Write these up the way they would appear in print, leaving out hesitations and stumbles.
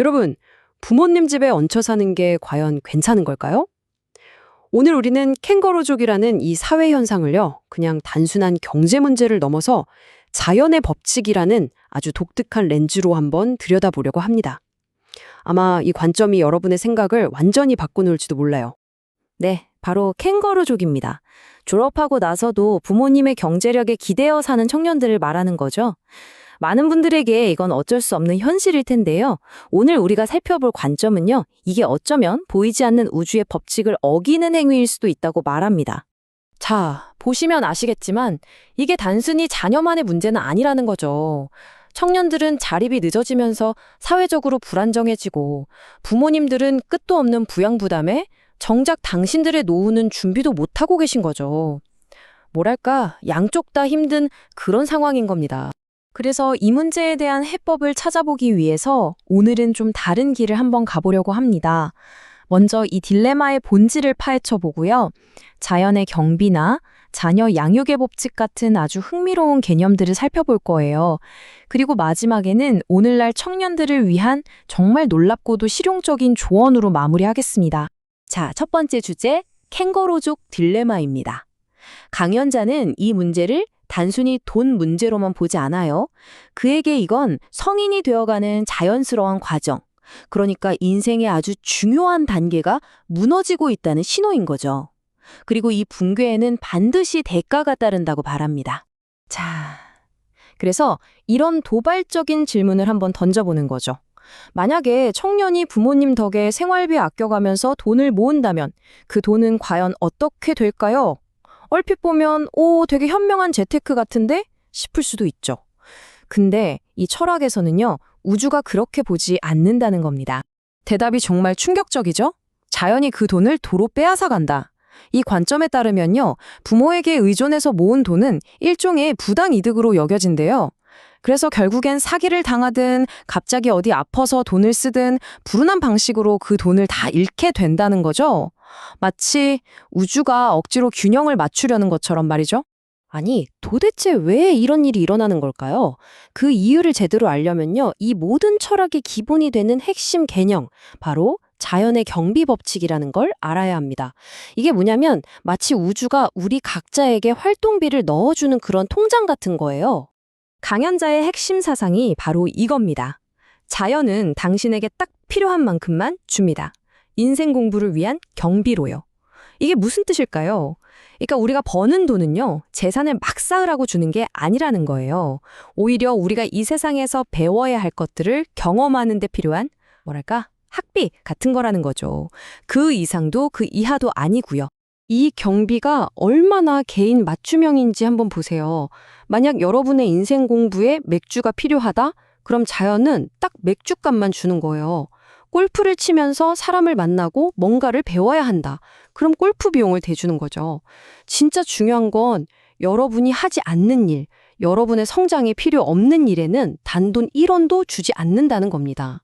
여러분, 부모님 집에 얹혀 사는 게 과연 괜찮은 걸까요? 오늘 우리는 캥거루족이라는 이 사회 현상을요, 그냥 단순한 경제 문제를 넘어서 자연의 법칙이라는 아주 독특한 렌즈로 한번 들여다보려고 합니다. 아마 이 관점이 여러분의 생각을 완전히 바꿔놓을지도 몰라요. 네, 바로 캥거루족입니다. 졸업하고 나서도 부모님의 경제력에 기대어 사는 청년들을 말하는 거죠. 많은 분들에게 이건 어쩔 수 없는 현실일 텐데요. 오늘 우리가 살펴볼 관점은요, 이게 어쩌면 보이지 않는 우주의 법칙을 어기는 행위일 수도 있다고 말합니다. 자, 보시면 아시겠지만 이게 단순히 자녀만의 문제는 아니라는 거죠. 청년들은 자립이 늦어지면서 사회적으로 불안정해지고 부모님들은 끝도 없는 부양 부담에 정작 당신들의 노후는 준비도 못하고 계신 거죠. 뭐랄까, 양쪽 다 힘든 그런 상황인 겁니다. 그래서 이 문제에 대한 해법을 찾아보기 위해서 오늘은 좀 다른 길을 한번 가보려고 합니다. 먼저 이 딜레마의 본질을 파헤쳐 보고요. 자연의 경비나 자녀 양육의 법칙 같은 아주 흥미로운 개념들을 살펴볼 거예요. 그리고 마지막에는 오늘날 청년들을 위한 정말 놀랍고도 실용적인 조언으로 마무리하겠습니다. 자, 첫 번째 주제, 캥거루족 딜레마입니다. 강연자는 이 문제를 단순히 돈 문제로만 보지 않아요. 그에게 이건 성인이 되어가는 자연스러운 과정, 그러니까 인생의 아주 중요한 단계가 무너지고 있다는 신호인 거죠. 그리고 이 붕괴에는 반드시 대가가 따른다고 바랍니다. 자, 그래서 이런 도발적인 질문을 한번 던져보는 거죠. 만약에 청년이 부모님 덕에 생활비 아껴가면서 돈을 모은다면 그 돈은 과연 어떻게 될까요? 얼핏 보면 되게 현명한 재테크 같은데? 싶을 수도 있죠. 근데 이 철학에서는요, 우주가 그렇게 보지 않는다는 겁니다. 대답이 정말 충격적이죠? 자연이 그 돈을 도로 빼앗아간다. 이 관점에 따르면요, 부모에게 의존해서 모은 돈은 일종의 부당이득으로 여겨진대요. 그래서 결국엔 사기를 당하든 갑자기 어디 아파서 돈을 쓰든 불운한 방식으로 그 돈을 다 잃게 된다는 거죠. 마치 우주가 억지로 균형을 맞추려는 것처럼 말이죠. 아니, 도대체 왜 이런 일이 일어나는 걸까요? 그 이유를 제대로 알려면요, 이 모든 철학의 기본이 되는 핵심 개념, 바로 자연의 경비 법칙이라는 걸 알아야 합니다. 이게 뭐냐면 마치 우주가 우리 각자에게 활동비를 넣어주는 그런 통장 같은 거예요. 강연자의 핵심 사상이 바로 이겁니다. 자연은 당신에게 딱 필요한 만큼만 줍니다. 인생 공부를 위한 경비로요. 이게 무슨 뜻일까요? 그러니까 우리가 버는 돈은요, 재산을 막 쌓으라고 주는 게 아니라는 거예요. 오히려 우리가 이 세상에서 배워야 할 것들을 경험하는 데 필요한, 뭐랄까, 학비 같은 거라는 거죠. 그 이상도 그 이하도 아니고요. 이 경비가 얼마나 개인 맞춤형인지 한번 보세요. 만약 여러분의 인생 공부에 맥주가 필요하다? 그럼 자연은 딱 맥주값만 주는 거예요. 골프를 치면서 사람을 만나고 뭔가를 배워야 한다. 그럼 골프 비용을 대주는 거죠. 진짜 중요한 건 여러분이 하지 않는 일, 여러분의 성장에 필요 없는 일에는 단돈 1원도 주지 않는다는 겁니다.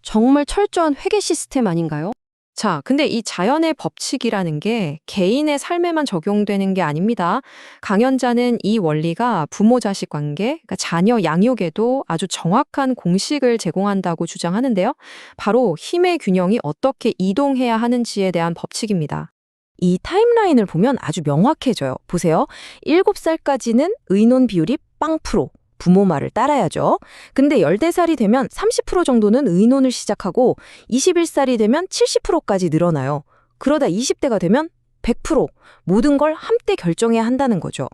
정말 철저한 회계 시스템 아닌가요? 자, 근데 이 자연의 법칙이라는 게 개인의 삶에만 적용되는 게 아닙니다. 강연자는 이 원리가 부모-자식 관계, 그러니까 자녀 양육에도 아주 정확한 공식을 제공한다고 주장하는데요. 바로 힘의 균형이 어떻게 이동해야 하는지에 대한 법칙입니다. 이 타임라인을 보면 아주 명확해져요. 보세요. 7살까지는 의논 비율이 0%. 부모 말을 따라야죠. 근데 14살이 되면 30% 정도는 의논을 시작하고 21살이 되면 70%까지 늘어나요. 그러다 20대가 되면 100% 모든 걸 함께 결정해야 한다는 거죠.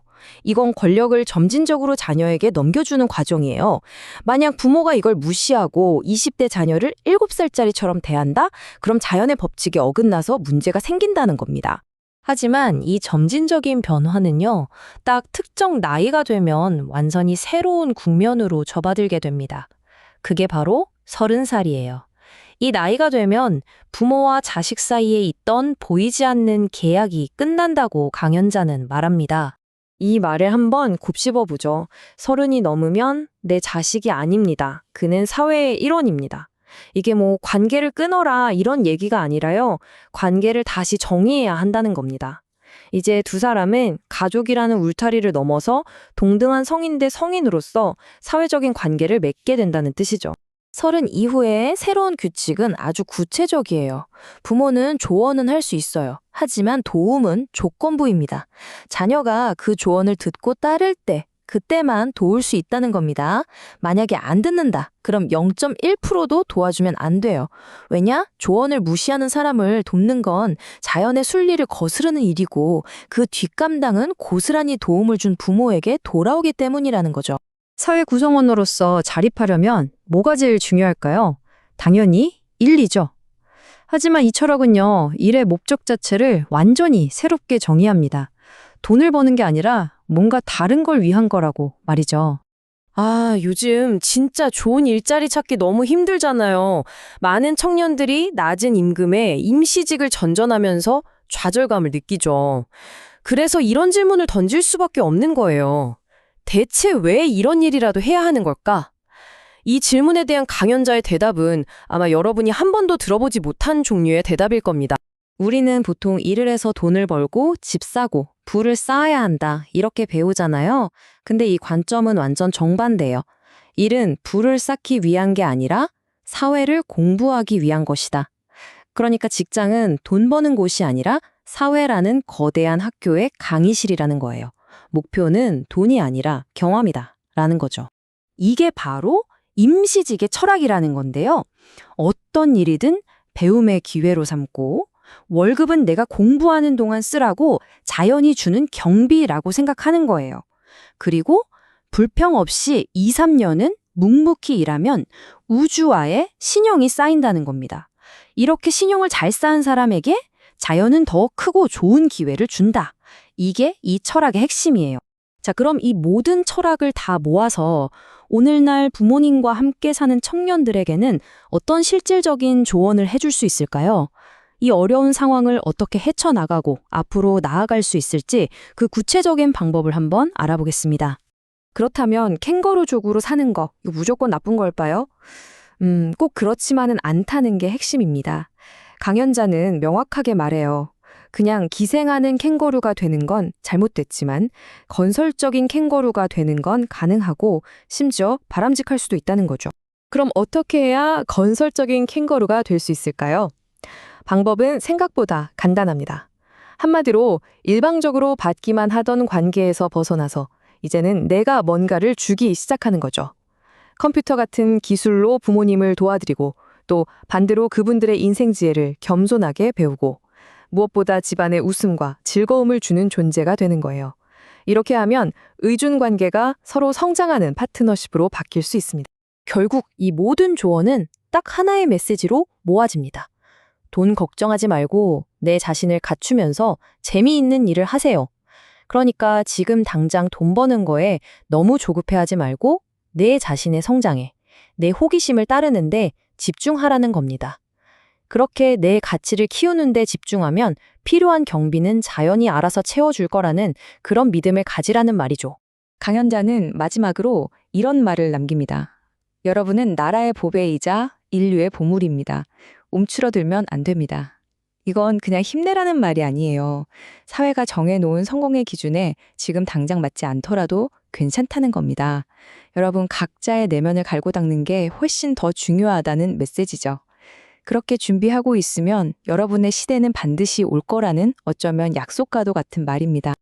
이건 권력을 점진적으로 자녀에게 넘겨주는 과정이에요. 만약 부모가 이걸 무시하고 20대 자녀를 7살짜리처럼 대한다? 그럼 자연의 법칙에 어긋나서 문제가 생긴다는 겁니다. 하지만 이 점진적인 변화는요, 딱 특정 나이가 되면 완전히 새로운 국면으로 접어들게 됩니다. 그게 바로 30살이에요. 이 나이가 되면 부모와 자식 사이에 있던 보이지 않는 계약이 끝난다고 강연자는 말합니다. 이 말을 한번 곱씹어보죠. 30이 넘으면 내 자식이 아닙니다. 그는 사회의 일원입니다. 이게 뭐 관계를 끊어라 이런 얘기가 아니라요. 관계를 다시 정의해야 한다는 겁니다. 이제 두 사람은 가족이라는 울타리를 넘어서 동등한 성인 대 성인으로서 사회적인 관계를 맺게 된다는 뜻이죠. 서른 이후에 새로운 규칙은 아주 구체적이에요. 부모는 조언은 할 수 있어요. 하지만 도움은 조건부입니다. 자녀가 그 조언을 듣고 따를 때, 그때만 도울 수 있다는 겁니다. 만약에 안 듣는다, 그럼 0.1%도 도와주면 안 돼요. 왜냐? 조언을 무시하는 사람을 돕는 건 자연의 순리를 거스르는 일이고 그 뒷감당은 고스란히 도움을 준 부모에게 돌아오기 때문이라는 거죠. 사회 구성원으로서 자립하려면 뭐가 제일 중요할까요? 당연히 일이죠. 하지만 이 철학은요, 일의 목적 자체를 완전히 새롭게 정의합니다. 돈을 버는 게 아니라 뭔가 다른 걸 위한 거라고 말이죠. 아, 요즘 진짜 좋은 일자리 찾기 너무 힘들잖아요. 많은 청년들이 낮은 임금에 임시직을 전전하면서 좌절감을 느끼죠. 그래서 이런 질문을 던질 수밖에 없는 거예요. 대체 왜 이런 일이라도 해야 하는 걸까? 이 질문에 대한 강연자의 대답은 아마 여러분이 한 번도 들어보지 못한 종류의 대답일 겁니다. 우리는 보통 일을 해서 돈을 벌고 집 사고 부를 쌓아야 한다 이렇게 배우잖아요. 근데 이 관점은 완전 정반대예요. 일은 부를 쌓기 위한 게 아니라 사회를 공부하기 위한 것이다. 그러니까 직장은 돈 버는 곳이 아니라 사회라는 거대한 학교의 강의실이라는 거예요. 목표는 돈이 아니라 경험이다 라는 거죠. 이게 바로 임시직의 철학이라는 건데요. 어떤 일이든 배움의 기회로 삼고 월급은 내가 공부하는 동안 쓰라고 자연이 주는 경비라고 생각하는 거예요. 그리고 불평 없이 2, 3년은 묵묵히 일하면 우주와의 신용이 쌓인다는 겁니다. 이렇게 신용을 잘 쌓은 사람에게 자연은 더 크고 좋은 기회를 준다. 이게 이 철학의 핵심이에요. 자, 그럼 이 모든 철학을 다 모아서 오늘날 부모님과 함께 사는 청년들에게는 어떤 실질적인 조언을 해줄 수 있을까요? 이 어려운 상황을 어떻게 헤쳐나가고 앞으로 나아갈 수 있을지 그 구체적인 방법을 한번 알아보겠습니다. 그렇다면 캥거루족으로 사는 거, 이거 무조건 나쁜 걸까요? 꼭 그렇지만은 않다는 게 핵심입니다. 강연자는 명확하게 말해요. 그냥 기생하는 캥거루가 되는 건 잘못됐지만 건설적인 캥거루가 되는 건 가능하고 심지어 바람직할 수도 있다는 거죠. 그럼 어떻게 해야 건설적인 캥거루가 될 수 있을까요? 방법은 생각보다 간단합니다. 한마디로 일방적으로 받기만 하던 관계에서 벗어나서 이제는 내가 뭔가를 주기 시작하는 거죠. 컴퓨터 같은 기술로 부모님을 도와드리고 또 반대로 그분들의 인생 지혜를 겸손하게 배우고 무엇보다 집안에 웃음과 즐거움을 주는 존재가 되는 거예요. 이렇게 하면 의존 관계가 서로 성장하는 파트너십으로 바뀔 수 있습니다. 결국 이 모든 조언은 딱 하나의 메시지로 모아집니다. 돈 걱정하지 말고 내 자신을 갖추면서 재미있는 일을 하세요. 그러니까 지금 당장 돈 버는 거에 너무 조급해하지 말고 내 자신의 성장에, 내 호기심을 따르는데 집중하라는 겁니다. 그렇게 내 가치를 키우는 데 집중하면 필요한 경비는 자연히 알아서 채워줄 거라는 그런 믿음을 가지라는 말이죠. 강연자는 마지막으로 이런 말을 남깁니다. 여러분은 나라의 보배이자 인류의 보물입니다. 움츠러들면 안 됩니다. 이건 그냥 힘내라는 말이 아니에요. 사회가 정해놓은 성공의 기준에 지금 당장 맞지 않더라도 괜찮다는 겁니다. 여러분 각자의 내면을 갈고 닦는 게 훨씬 더 중요하다는 메시지죠. 그렇게 준비하고 있으면 여러분의 시대는 반드시 올 거라는 어쩌면 약속과도 같은 말입니다.